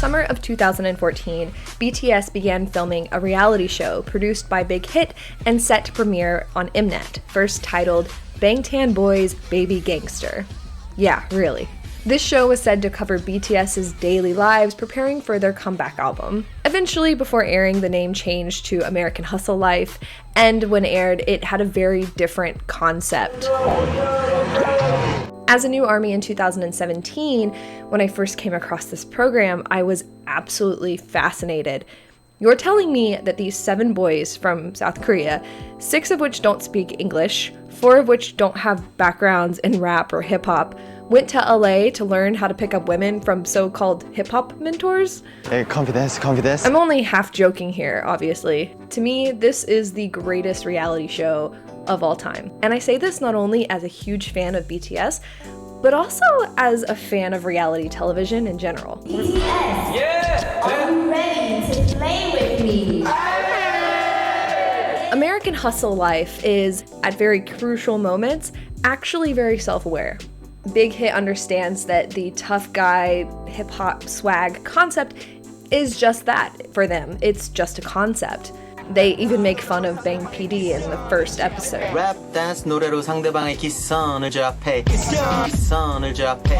summer of 2014, BTS began filming a reality show produced by Big Hit and set to premiere on Mnet, first titled Bangtan Boys Baby Gangster. Yeah, really. This show was said to cover BTS's daily lives preparing for their comeback album. Eventually, before airing, the name changed to American Hustle Life, and when aired, it had a very different concept. As a new ARMY in 2017, when I first came across this program, I was absolutely fascinated. You're telling me that these 7 boys from South Korea, 6 of which don't speak English, 4 of which don't have backgrounds in rap or hip-hop, went to LA to learn how to pick up women from so-called hip-hop mentors? Hey, confidence. I'm only half joking here, obviously. To me, this is the greatest reality show of all time. And I say this not only as a huge fan of BTS, but also as a fan of reality television in general. BTS! Yeah! Are you ready to play with me? American Hustle Life is, at very crucial moments, actually very self-aware. Big Hit understands that the tough guy, hip-hop swag concept is just that for them. It's just a concept. They even make fun of Bang PD in the first episode. Rap dance 노래로 상대방의 기선을 제압해. 기선을 제압해.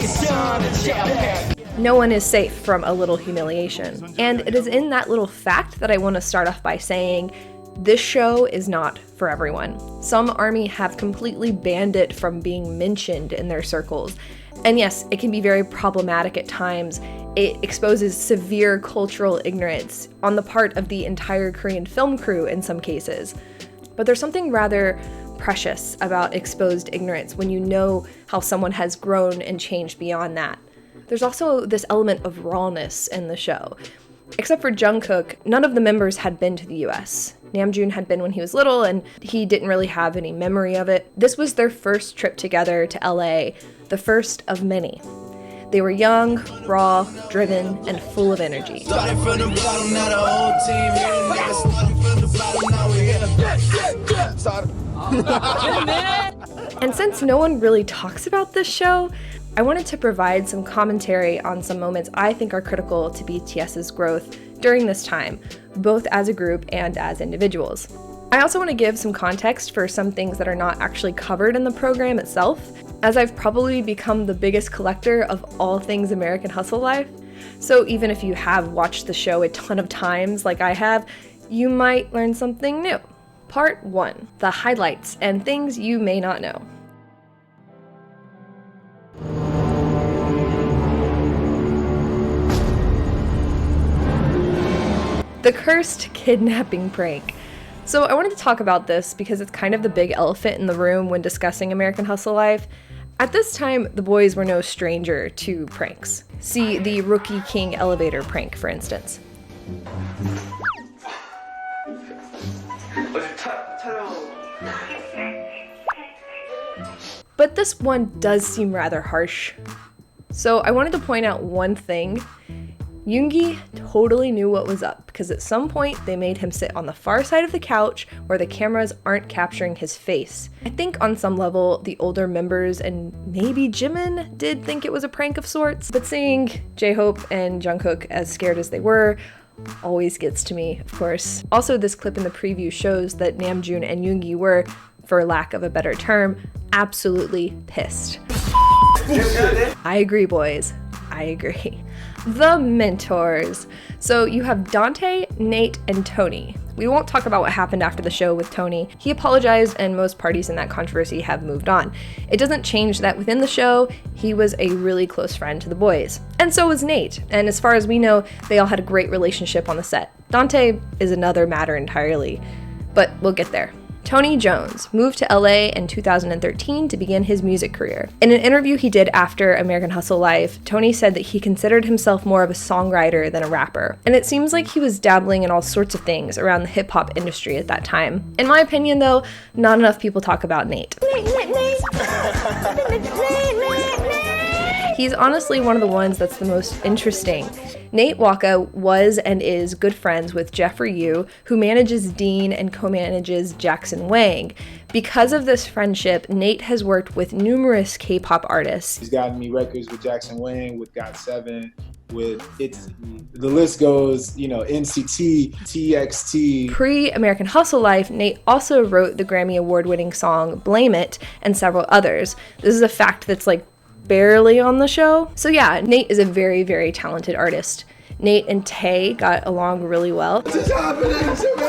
No one is safe from a little humiliation. And it is in that little fact that I want to start off by saying this show is not for everyone. Some ARMY have completely banned it from being mentioned in their circles. And yes, it can be very problematic at times. It exposes severe cultural ignorance on the part of the entire Korean film crew in some cases. But there's something rather precious about exposed ignorance when you know how someone has grown and changed beyond that. There's also this element of rawness in the show. Except for Jungkook, none of the members had been to the US. Namjoon had been when he was little, and he didn't really have any memory of it. This was their first trip together to LA, the first of many. They were young, raw, driven, and full of energy. And since no one really talks about this show, I wanted to provide some commentary on some moments I think are critical to BTS's growth during this time, both as a group and as individuals. I also want to give some context for some things that are not actually covered in the program itself, as I've probably become the biggest collector of all things American Hustle Life. So even if you have watched the show a ton of times like I have, you might learn something new. Part 1, the highlights and things you may not know. The cursed kidnapping prank. So I wanted to talk about this because it's kind of the big elephant in the room when discussing American Hustle Life. At this time, the boys were no stranger to pranks. See the Rookie King elevator prank, for instance. But this one does seem rather harsh. So I wanted to point out one thing. Yoongi totally knew what was up because at some point they made him sit on the far side of the couch where the cameras aren't capturing his face. I think on some level the older members and maybe Jimin did think it was a prank of sorts, but seeing J-Hope and Jungkook as scared as they were always gets to me, of course. Also, this clip in the preview shows that Namjoon and Yoongi were, for lack of a better term, absolutely pissed. I agree, boys. I agree. The mentors. So you have Dante, Nate, and Tony. We won't talk about what happened after the show with Tony. He apologized and most parties in that controversy have moved on. It doesn't change that within the show, he was a really close friend to the boys. And so was Nate. And as far as we know, they all had a great relationship on the set. Dante is another matter entirely, but we'll get there. Tony Jones moved to LA in 2013 to begin his music career. In an interview he did after American Hustle Life, Tony said that he considered himself more of a songwriter than a rapper. And it seems like he was dabbling in all sorts of things around the hip-hop industry at that time. In my opinion though, not enough people talk about Nate. He's honestly one of the ones that's the most interesting. Nate Waka was and is good friends with Jeffrey Yu, who manages Dean and co-manages Jackson Wang. Because of this friendship, Nate has worked with numerous K-pop artists. He's gotten me records with Jackson Wang, with GOT7, with ITZY. The list goes, NCT, TXT. Pre-American Hustle Life, Nate also wrote the Grammy Award-winning song Blame It and several others. This is a fact that's like barely on the show. So yeah, Nate is a very, very talented artist. Nate and Tae got along really well. What's happening to me?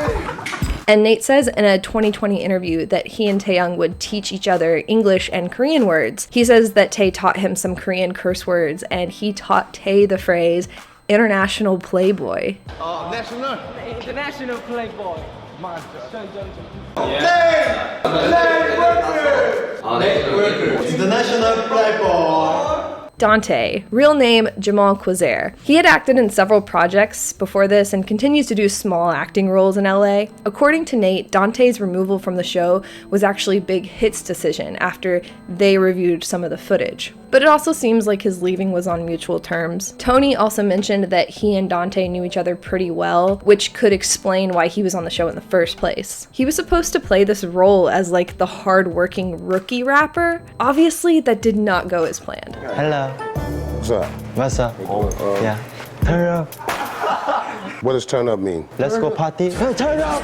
And Nate says in a 2020 interview that he and Taehyung would teach each other English and Korean words. He says that Tae taught him some Korean curse words, and he taught Tae the phrase international playboy. International playboy. International playboy. Dante, real name Jamal Quazer. He had acted in several projects before this and continues to do small acting roles in LA. According to Nate, Dante's removal from the show was actually Big Hit's decision after they reviewed some of the footage. But it also seems like his leaving was on mutual terms. Tony also mentioned that he and Dante knew each other pretty well, which could explain why he was on the show in the first place. He was supposed to play this role as like the hard-working rookie rapper. Obviously, that did not go as planned. Hello. What's up? What's up? Yeah. Turn up. What does turn up mean? Let's go party. Turn up.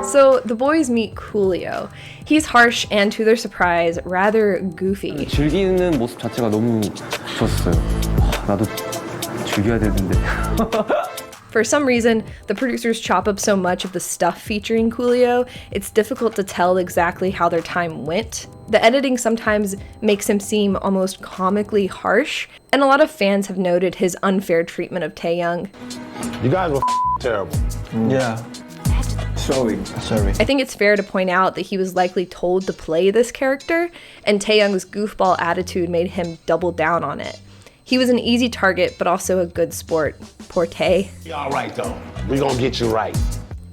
So the boys meet Coolio. He's harsh and, to their surprise, rather goofy. 즐기는 모습 자체가 너무 좋았어요. 나도 즐겨야 되는데. For some reason, the producers chop up so much of the stuff featuring Coolio, it's difficult to tell exactly how their time went. The editing sometimes makes him seem almost comically harsh, and a lot of fans have noted his unfair treatment of Taehyung. You guys were terrible. Yeah. Sorry. I think it's fair to point out that he was likely told to play this character, and Taehyung's goofball attitude made him double down on it. He was an easy target, but also a good sport. Poor Tae. You all right, though. We gonna get you right.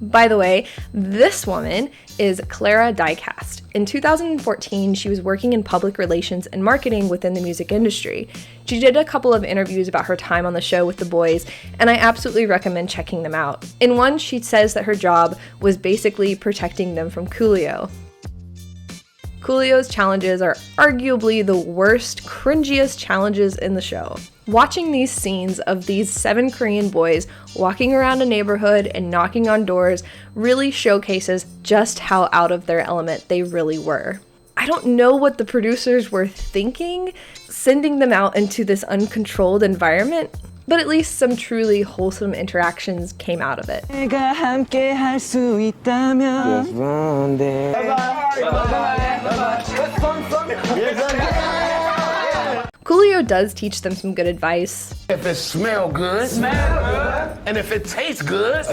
By the way, this woman is Clara Diecast. In 2014, she was working in public relations and marketing within the music industry. She did a couple of interviews about her time on the show with the boys, and I absolutely recommend checking them out. In one, she says that her job was basically protecting them from Coolio. Coolio's challenges are arguably the worst, cringiest challenges in the show. Watching these scenes of these 7 Korean boys walking around a neighborhood and knocking on doors really showcases just how out of their element they really were. I don't know what the producers were thinking, sending them out into this uncontrolled environment, but at least some truly wholesome interactions came out of it. 내가 함께 할 수 있다면. Just run there. Coolio does teach them some good advice. If it smell good, and if it tastes good,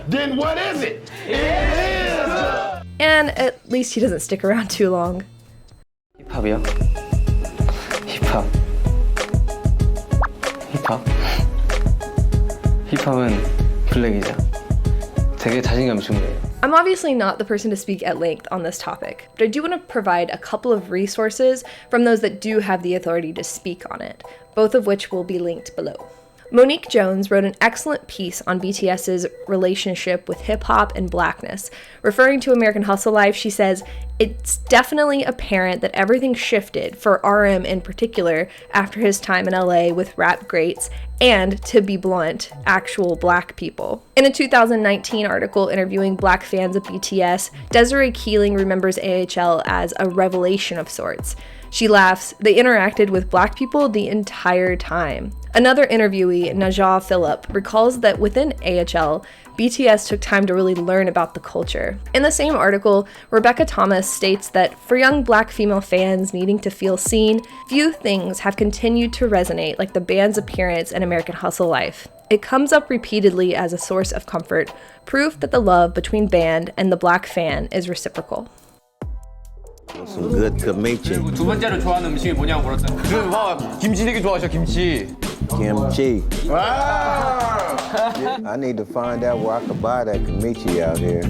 then what is it? It is good. And at least he doesn't stick around too long. 힙합이요? 힙합. 힙합? 힙합은 블랙이죠. 되게 자신감이 중요해요. I'm obviously not the person to speak at length on this topic, but I do want to provide a couple of resources from those that do have the authority to speak on it, both of which will be linked below. Monique Jones wrote an excellent piece on BTS's relationship with hip-hop and blackness. Referring to American Hustle Life, she says, "It's definitely apparent that everything shifted, for RM in particular, after his time in LA with rap greats and, to be blunt, actual black people." In a 2019 article interviewing black fans of BTS, Desiree Keeling remembers AHL as a revelation of sorts. She laughs, "They interacted with black people the entire time." Another interviewee, Najah Phillip, recalls that within AHL, BTS took time to really learn about the culture. In the same article, Rebecca Thomas states that for young black female fans needing to feel seen, few things have continued to resonate like the band's appearance in American Hustle Life. It comes up repeatedly as a source of comfort, proof that the love between band and the black fan is reciprocal. Some good kimchi. 두 번째로 좋아하는 음식이 뭐냐고 물었잖아. 김치 되게 좋아하셔, 김치. Kimchi. I need to find out where I can buy that kimchi out here.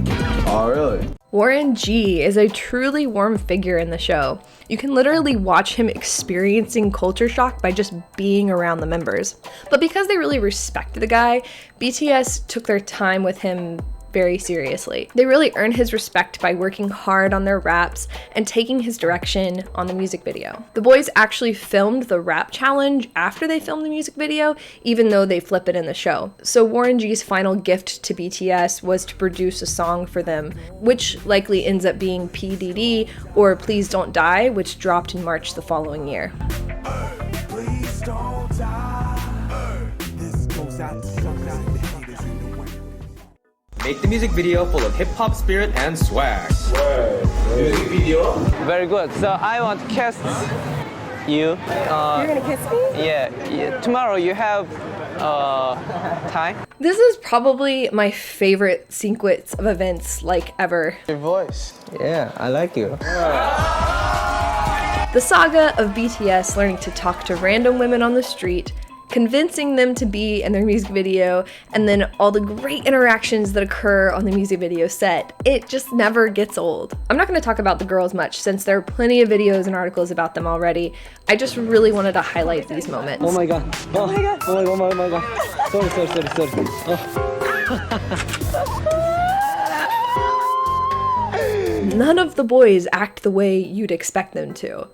Oh, really? Warren G is a truly warm figure in the show. You can literally watch him experiencing culture shock by just being around the members. But because they really respected the guy, BTS took their time with him very seriously. They really earn his respect by working hard on their raps and taking his direction on the music video. The boys actually filmed the rap challenge after they filmed the music video, even though they flip it in the show. So Warren G's final gift to BTS was to produce a song for them, which likely ends up being PDD or Please Don't Die, which dropped in March the following year. Please don't die. This goes out to some of the haters in the way. Make the music video full of hip-hop spirit and swag. Music video. Very good. So I want to kiss you. You're gonna kiss me? Yeah. Tomorrow you have time. This is probably my favorite sequence of events like ever. Your voice. Yeah, I like you. The saga of BTS learning to talk to random women on the street, convincing them to be in their music video, and then all the great interactions that occur on the music video set. It just never gets old. I'm not going to talk about the girls much since there are plenty of videos and articles about them already. I just really wanted to highlight these moments. Oh my god. Oh my god. Oh my god. Sorry. None of the boys act the way you'd expect them to.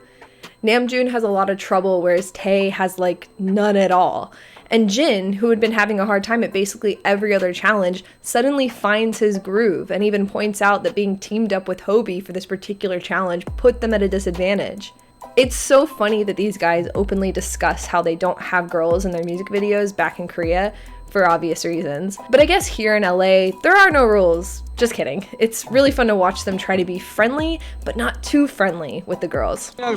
Namjoon has a lot of trouble, whereas Tae has like none at all. And Jin, who had been having a hard time at basically every other challenge, suddenly finds his groove and even points out that being teamed up with Hobie for this particular challenge put them at a disadvantage. It's so funny that these guys openly discuss how they don't have girls in their music videos back in Korea, for obvious reasons. But I guess here in LA, there are no rules. Just kidding. It's really fun to watch them try to be friendly, but not too friendly with the girls. I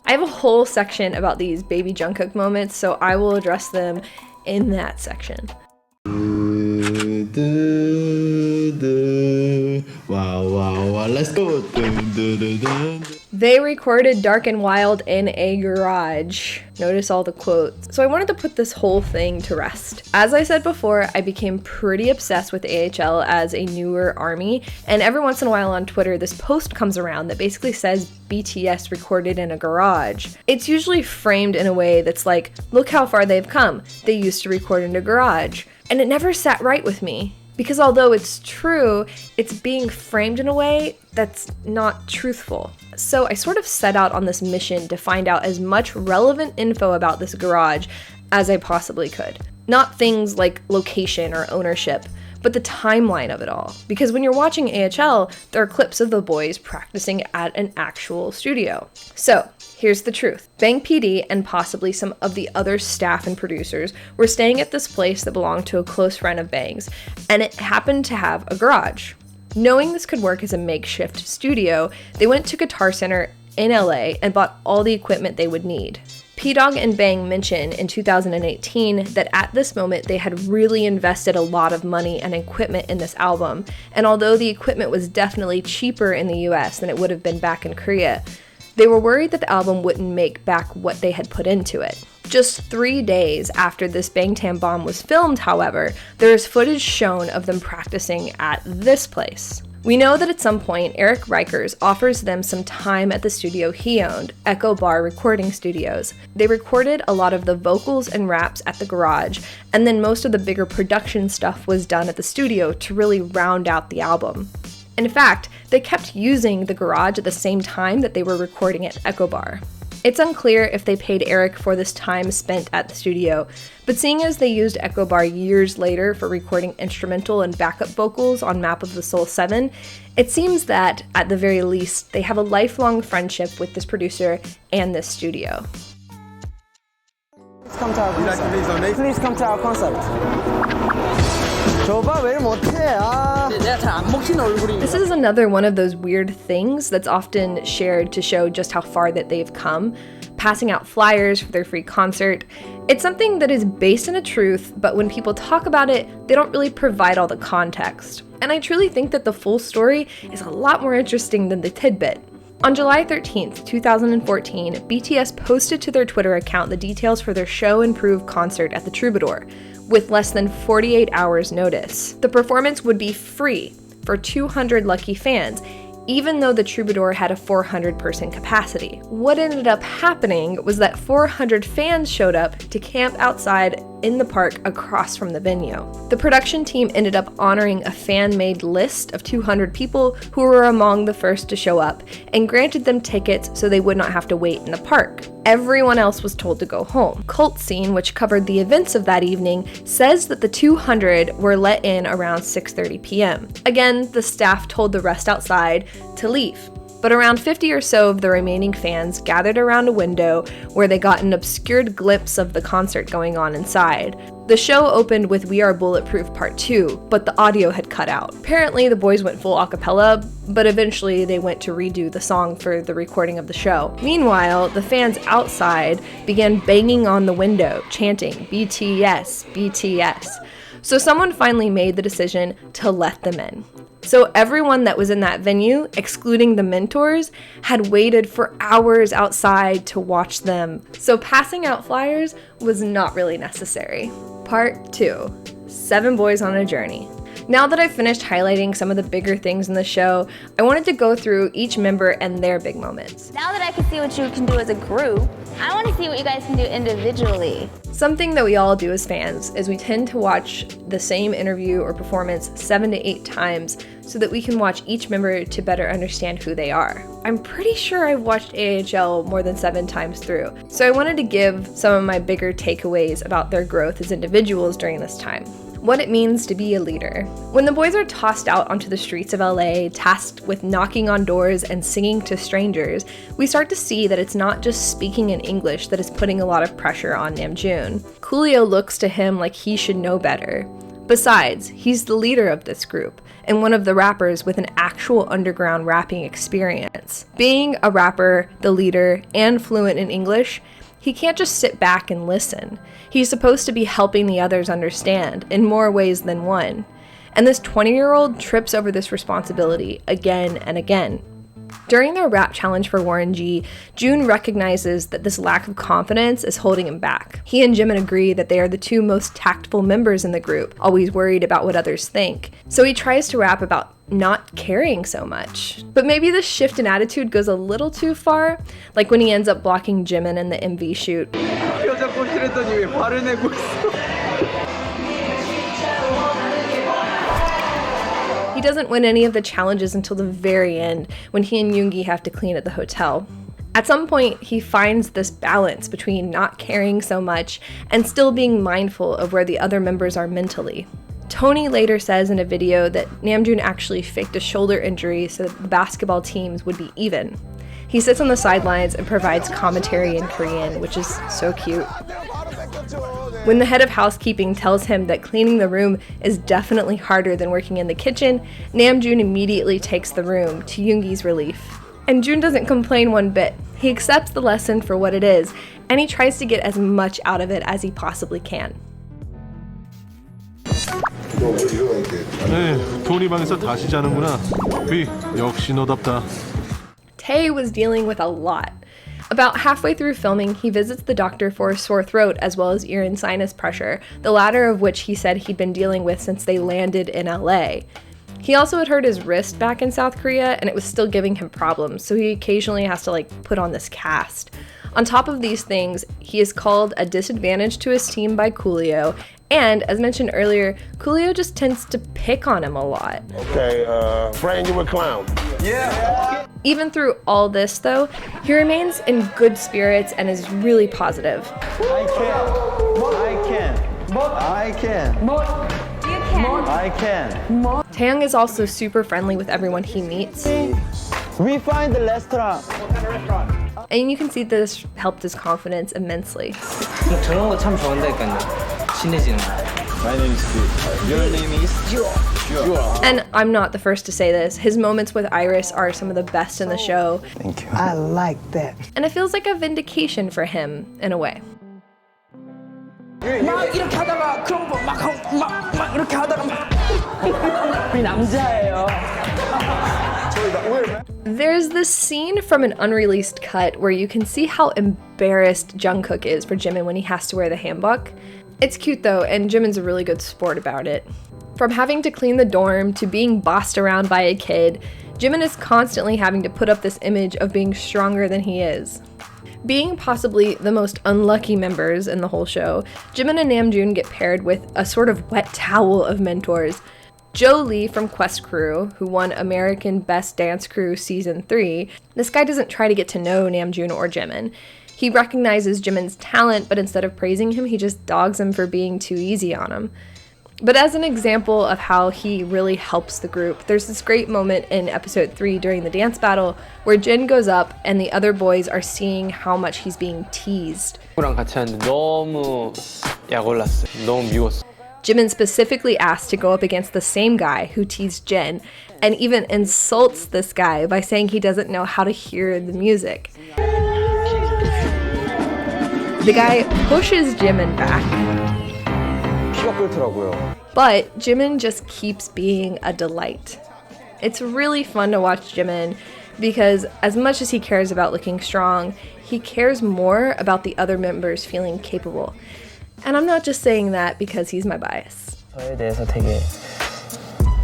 have a whole section about these baby Jungkook moments, so I will address them in that section. Wow, let's go. They recorded Dark and Wild in a garage. Notice all the quotes. So I wanted to put this whole thing to rest. As I said before, I became pretty obsessed with AHL as a newer army, and every once in a while on Twitter, this post comes around that basically says BTS recorded in a garage. It's usually framed in a way that's like, look how far they've come. They used to record in a garage. And it never sat right with me. Because although it's true, it's being framed in a way that's not truthful. So I sort of set out on this mission to find out as much relevant info about this garage as I possibly could. Not things like location or ownership, but the timeline of it all. Because when you're watching AHL, there are clips of the boys practicing at an actual studio. So here's the truth. Bang PD and possibly some of the other staff and producers were staying at this place that belonged to a close friend of Bang's, and it happened to have a garage. Knowing this could work as a makeshift studio, they went to Guitar Center in LA and bought all the equipment they would need. P-Dog and Bang mentioned in 2018 that at this moment they had really invested a lot of money and equipment in this album, and although the equipment was definitely cheaper in the US than it would have been back in Korea, they were worried that the album wouldn't make back what they had put into it. Just 3 days after this Bangtan bomb was filmed, however, there is footage shown of them practicing at this place. We know that at some point, Eric Rikers offers them some time at the studio he owned, Echo Bar Recording Studios. They recorded a lot of the vocals and raps at the garage, and then most of the bigger production stuff was done at the studio to really round out the album. In fact, they kept using the garage at the same time that they were recording at Echo Bar. It's unclear if they paid Eric for this time spent at the studio, but seeing as they used Echo Bar years later for recording instrumental and backup vocals on Map of the Soul 7, it seems that, at the very least, they have a lifelong friendship with this producer and this studio. Please come to our concert. Please come to our concert. This is another one of those weird things that's often shared to show just how far that they've come, passing out flyers for their free concert. It's something that is based in a truth, but when people talk about it, they don't really provide all the context. And I truly think that the full story is a lot more interesting than the tidbit. On July 13th, 2014, BTS posted to their Twitter account the details for their Show and Prove concert at the Troubadour, with less than 48 hours notice. The performance would be free for 200 lucky fans, even though the Troubadour had a 400-person capacity. What ended up happening was that 400 fans showed up to camp outside in the park across from the venue. The production team ended up honoring a fan-made list of 200 people who were among the first to show up and granted them tickets so they would not have to wait in the park. Everyone else was told to go home. Cult Scene, which covered the events of that evening, says that the 200 were let in around 6:30 p.m. Again, the staff told the rest outside to leave. But around 50 or so of the remaining fans gathered around a window where they got an obscured glimpse of the concert going on inside. The show opened with We Are Bulletproof Part 2, but the audio had cut out. Apparently the boys went full a cappella, but eventually they went to redo the song for the recording of the show. Meanwhile, the fans outside began banging on the window, chanting BTS, BTS. So someone finally made the decision to let them in. So everyone that was in that venue, excluding the mentors, had waited for hours outside to watch them. So passing out flyers was not really necessary. Part 2. 7 Boys on a Journey. Now that I've finished highlighting some of the bigger things in the show, I wanted to go through each member and their big moments. Now that I can see what you can do as a group, I want to see what you guys can do individually. Something that we all do as fans is we tend to watch the same interview or performance 7 to 8 times so that we can watch each member to better understand who they are. I'm pretty sure I've watched AHL more than 7 times through, so I wanted to give some of my bigger takeaways about their growth as individuals during this time. What it means to be a leader. When the boys are tossed out onto the streets of LA, tasked with knocking on doors and singing to strangers, we start to see that it's not just speaking in English that is putting a lot of pressure on Namjoon. Coolio looks to him like he should know better. Besides, he's the leader of this group, and one of the rappers with an actual underground rapping experience. Being a rapper, the leader, and fluent in English, he can't just sit back and listen. He's supposed to be helping the others understand in more ways than one. And this 20-year-old trips over this responsibility again and again. During their rap challenge for Warren G, Jun recognizes that this lack of confidence is holding him back. He and Jimin agree that they are the 2 most tactful members in the group, always worried about what others think. So he tries to rap about not caring so much. But maybe this shift in attitude goes a little too far, like when he ends up blocking Jimin in the MV shoot. He doesn't win any of the challenges until the very end, when he and Yoongi have to clean at the hotel. At some point, he finds this balance between not caring so much and still being mindful of where the other members are mentally. Tony later says in a video that Namjoon actually faked a shoulder injury so that the basketball teams would be even. He sits on the sidelines and provides commentary in Korean, which is so cute. When the head of housekeeping tells him that cleaning the room is definitely harder than working in the kitchen, Namjoon immediately takes the room, to Yoongi's relief. And Jun doesn't complain one bit. He accepts the lesson for what it is, and he tries to get as much out of it as he possibly can. 네, 토니 방에서 다시 자는구나. 비, 역시 너답다. Tae was dealing with a lot. About halfway through filming, he visits the doctor for a sore throat as well as ear and sinus pressure, the latter of which he said he'd been dealing with since they landed in LA. He also had hurt his wrist back in South Korea and it was still giving him problems, so he occasionally has to put on this cast. On top of these things, he is called a disadvantage to his team by Coolio, and as mentioned earlier, Coolio just tends to pick on him a lot. Okay, Fran, you a clown. Yeah. Even through all this though, he remains in good spirits and is really positive. I can. Taehyung is also super friendly with everyone he meets. We find the restaurant. And you can see this helped his confidence immensely. 저런 거 참 좋아한다니까요. 친해지는 거. My name is Steve. Your name is? Sure. And I'm not the first to say this, his moments with Iris are some of the best in the show. Thank you. I like that. And it feels like a vindication for him, in a way. 막 이렇게 하다가 그런 거 막 이렇게 하다가 우리 남자예요. There's this scene from an unreleased cut where you can see how embarrassed Jungkook is for Jimin when he has to wear the hanbok. It's cute though, and Jimin's a really good sport about it. From having to clean the dorm to being bossed around by a kid, Jimin is constantly having to put up this image of being stronger than he is. Being possibly the most unlucky members in the whole show, Jimin and Namjoon get paired with a sort of wet towel of mentors. Joe Lee from Quest Crew, who won American Best Dance Crew Season 3, this guy doesn't try to get to know Namjoon or Jimin. He recognizes Jimin's talent, but instead of praising him, he just dogs him for being too easy on him. But as an example of how he really helps the group, there's this great moment in episode 3 during the dance battle where Jin goes up and the other boys are seeing how much he's being teased. 친구랑 같이 하는데 너무 약 올랐어요. 너무 미웠어. Jimin specifically asked to go up against the same guy who teased Jin and even insults this guy by saying he doesn't know how to hear the music. The guy pushes Jimin back. But Jimin just keeps being a delight. It's really fun to watch Jimin because as much as he cares about looking strong, he cares more about the other members feeling capable. And I'm not just saying that because he's my bias. 저에 대해서 되게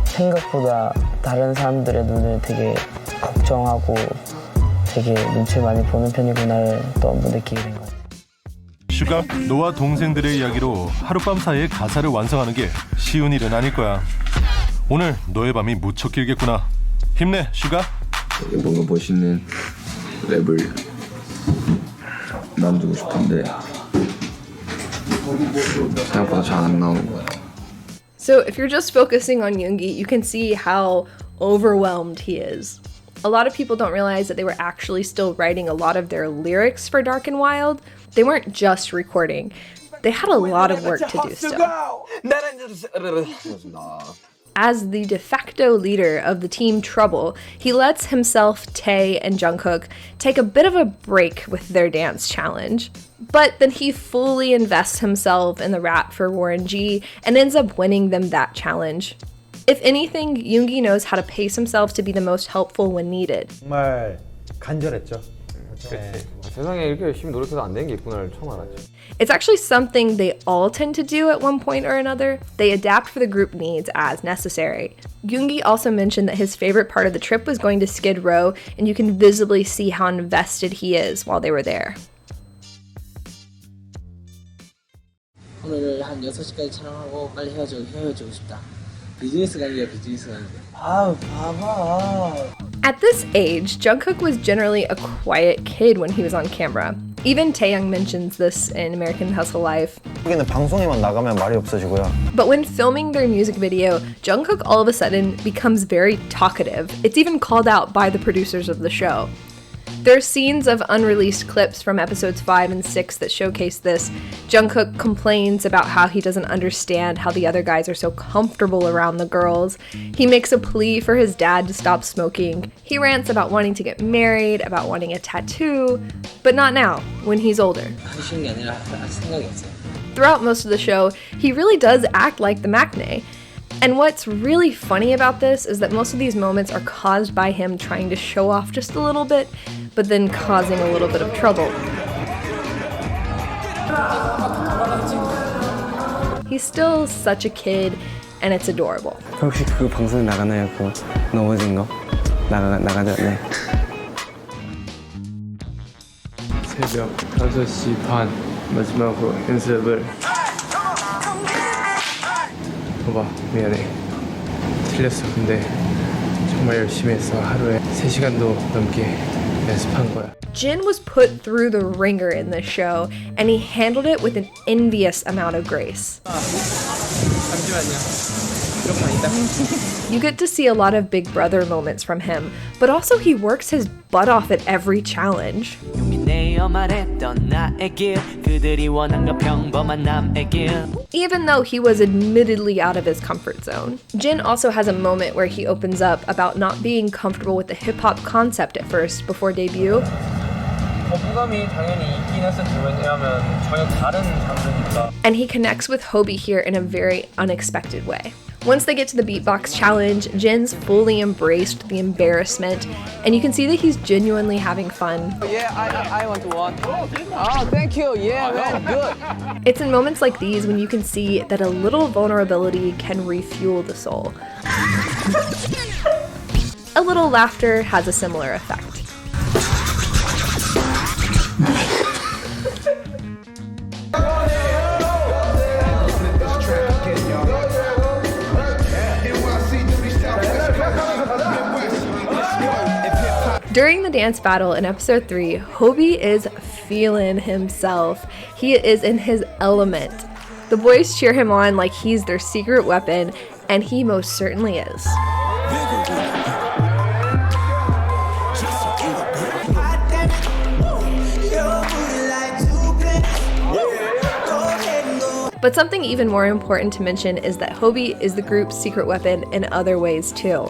생각보다 다른 사람들의 눈을 되게 걱정하고 되게 눈치를 많이 보는 편이구나를 또 한 번 느끼게 된 것 같아요. 슈가, 너와 동생들의 이야기로 하룻밤 사이에 가사를 완성하는 게 쉬운 일은 아닐 거야. 오늘 너의 밤이 무척 길겠구나. 힘내, 슈가. 뭔가 멋있는 랩을 만들고 싶은데 생각보다 잘 안 나오는 거야. So if you're just focusing on Yoongi, you can see how overwhelmed he is. A lot of people don't realize that they were actually still writing a lot of their lyrics for Dark and Wild. They weren't just recording. They had a lot of work to do still. As the de facto leader of the team Trouble, he lets himself, Tae, and Jungkook take a bit of a break with their dance challenge. But then he fully invests himself in the rap for Warren G and ends up winning them that challenge. If anything, Yoongi knows how to pace himself to be the most helpful when needed. 정말 간절했죠. 세상에 이렇게 열심히 노력해서 안 되는 게 있구나를 처음 알았죠. It's actually something they all tend to do at one point or another. They adapt for the group needs as necessary. Yoongi also mentioned that his favorite part of the trip was going to Skid Row, and you can visibly see how invested he is while they were there. 오늘 한 6시까지 촬영하고 빨리 헤어지고 싶다. 비즈니스 관계야, 비즈니스 관계. 아우, 봐봐. At this age, Jungkook was generally a quiet kid when he was on camera. Even Taehyung mentions this in American Hustle Life. 여기는 방송에만 나가면 말이 없어지고요. But when filming their music video, Jungkook all of a sudden becomes very talkative. It's even called out by the producers of the show. There are scenes of unreleased clips from episodes 5 and 6 that showcase this. Jungkook complains about how he doesn't understand how the other guys are so comfortable around the girls. He makes a plea for his dad to stop smoking. He rants about wanting to get married, about wanting a tattoo, but not now, when he's older. Throughout most of the show, he really does act like the maknae. And what's really funny about this is that most of these moments are caused by him trying to show off just a little bit, but then causing a little bit of trouble. He's still such a kid, and it's adorable. 혹시 그 방송에 나가나요? 그 넘어진 거? 나가죠, 네. 새벽 5시 반 마지막으로 연습을 봐봐, 미안해. 틀렸어. 근데 정말 열심히 했어. 하루에 3시간도 넘게 연습한 거야. Jin was put through the ringer in this show, and he handled it with an envious amount of grace. You get to see a lot of Big Brother moments from him, but also he works his butt off at every challenge. Even though he was admittedly out of his comfort zone. Jin also has a moment where he opens up about not being comfortable with the hip-hop concept at first before debut. And he connects with Hobie here in a very unexpected way. Once they get to the beatbox challenge, Jin's fully embraced the embarrassment, and you can see that he's genuinely having fun. Yeah, I want to walk. Oh, thank you. Yeah, man, good. It's in moments like these when you can see that a little vulnerability can refuel the soul. A little laughter has a similar effect. During the dance battle in episode 3, Hobie is feeling himself. He is in his element. The boys cheer him on like he's their secret weapon, and he most certainly is. But something even more important to mention is that Hobie is the group's secret weapon in other ways too.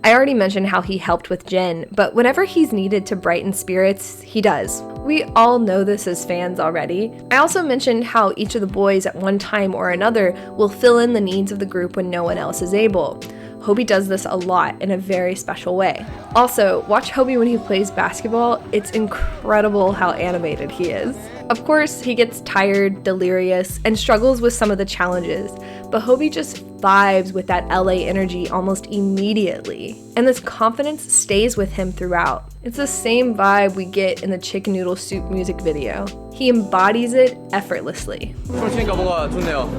I already mentioned how he helped with Jin, but whenever he's needed to brighten spirits, he does. We all know this as fans already. I also mentioned how each of the boys at one time or another will fill in the needs of the group when no one else is able. Hobie does this a lot in a very special way. Also, watch Hobie when he plays basketball. It's incredible how animated he is. Of course, he gets tired, delirious, and struggles with some of the challenges, but Hobie just vibes with that LA energy almost immediately, and this confidence stays with him throughout. It's the same vibe we get in the chicken noodle soup music video. He embodies it effortlessly. 그러니까 뭔가 좋네요.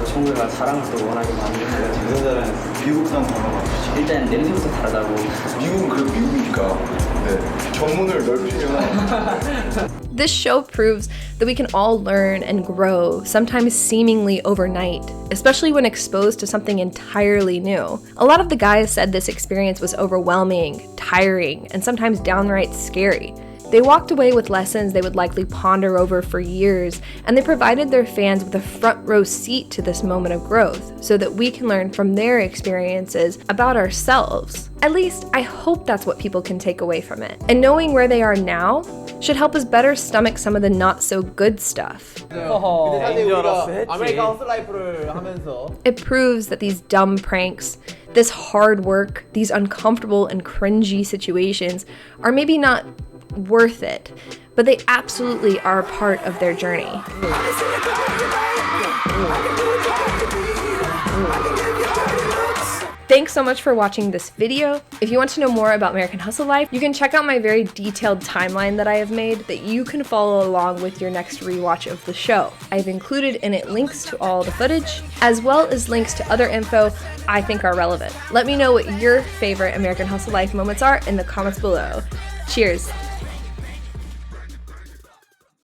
정우가 사랑스러워 워낙에 많이 무슨 사람 미국산 단어가 일단 냄새부터 다르다고. 미국은 그래도 미국이니까 견문을 넓히면. This show proves that we can all learn and grow, sometimes seemingly overnight, especially when exposed to something entirely new. A lot of the guys said this experience was overwhelming, tiring, and sometimes downright scary. They walked away with lessons they would likely ponder over for years, and they provided their fans with a front row seat to this moment of growth so that we can learn from their experiences about ourselves. At least, I hope that's what people can take away from it. And knowing where they are now should help us better stomach some of the not so good stuff. It proves that these dumb pranks, this hard work, these uncomfortable and cringy situations are maybe not worth it, but they absolutely are a part of their journey. Thanks so much for watching this video. If you want to know more about American Hustle Life, you can check out my very detailed timeline that I have made that you can follow along with your next rewatch of the show. I've included in it links to all the footage, as well as links to other info I think are relevant. Let me know what your favorite American Hustle Life moments are in the comments below. Cheers!